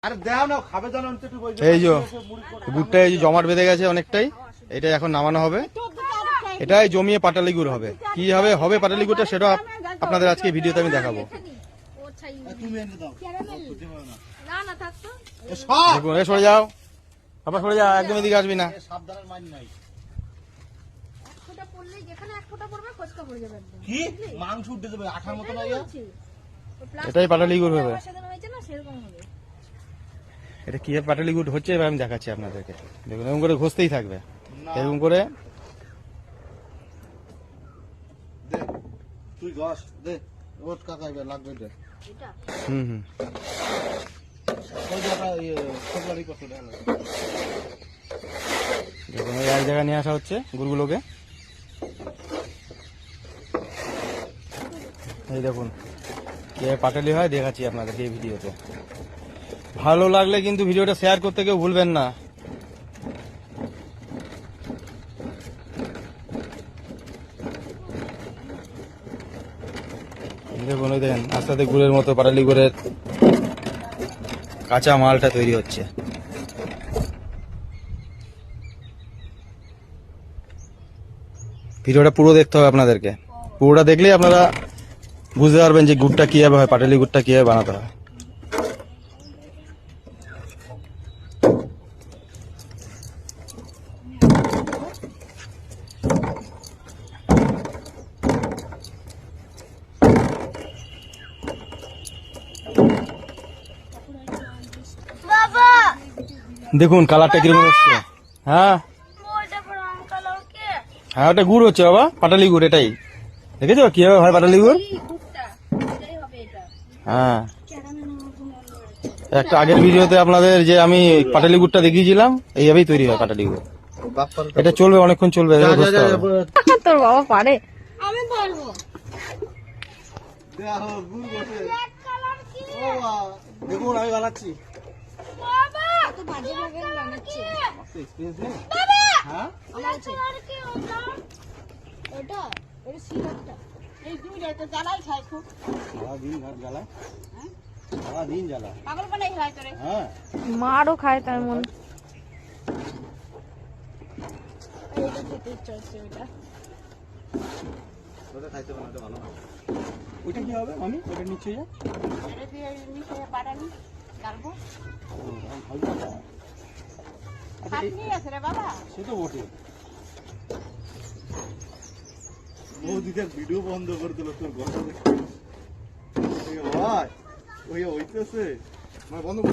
এই যে গুড়টা এই যে জমাট বেঁধে গেছে অনেকটাই, এটা এখন নামানো হবে। এটাই জমিয়ে পাটালি গুড় হবে। কি হবে হবে পাটালি গুড়টা সেটা আপনাদের আজকে ভিডিওতে আমি দেখাবো। দেখুন, সরে যাও, আবার সরে যাও, একদম এদিকে আসবি না। এটাই পাটালি গুড় হবে। এটা কি পাটালি গুড় হচ্ছে এবার আমি দেখাচ্ছি আপনাদেরকে। দেখুন, এরকম করে ঘষতেই থাকবে, এরকম করে। দেখুন, এক জায়গায় নিয়ে আসা হচ্ছে গুড়গুলোকে। এই দেখুন পাটালি হয়, দেখাচ্ছি আপনাদেরকে এই ভিডিওতে। ভালো লাগলে কিন্তু ভিডিওটা শেয়ার করতে কেউ ভুলবেন না। দেখুন, ওই দেখেন আস্তে আস্তে গুড়ের মতো পাটালি গুড়ের কাঁচা মালটা তৈরি হচ্ছে। ভিডিওটা পুরো দেখতে হবে আপনাদেরকে। পুরোটা দেখলেই আপনারা বুঝতে পারবেন যে গুড়টা কিভাবে হয়, পাটালি গুড়টা কিভাবে বানাতে হয়। দেখুন কালারটা কিরকম হচ্ছে। হ্যাঁ হ্যাঁ, ওটা গুড় হচ্ছে বাবা, পাটালি গুড়। এটাই দেখেছো কিভাবে হয় পাটালি গুড়। হ্যাঁ, একটা আগের ভিডিওতে আপনাদের যে আমি পাটালি গুড়টা দেখিয়েছিলাম, এইভাবেই তৈরি হয় পাটালি গুড়। এটা চলবে, অনেকক্ষণ চলবে। তোর বাবা পারে, আমি পারবো। দেখুন আমি বানাচ্ছি। মারও খায় তার মন। ওইটা কি হবে আমি ওটা নিচে যা সে তো বটে। বৌদিদের ভিডিও বন্ধ করে দিল তোর কথা দেখে। ওই হইতেছে বন্ধ।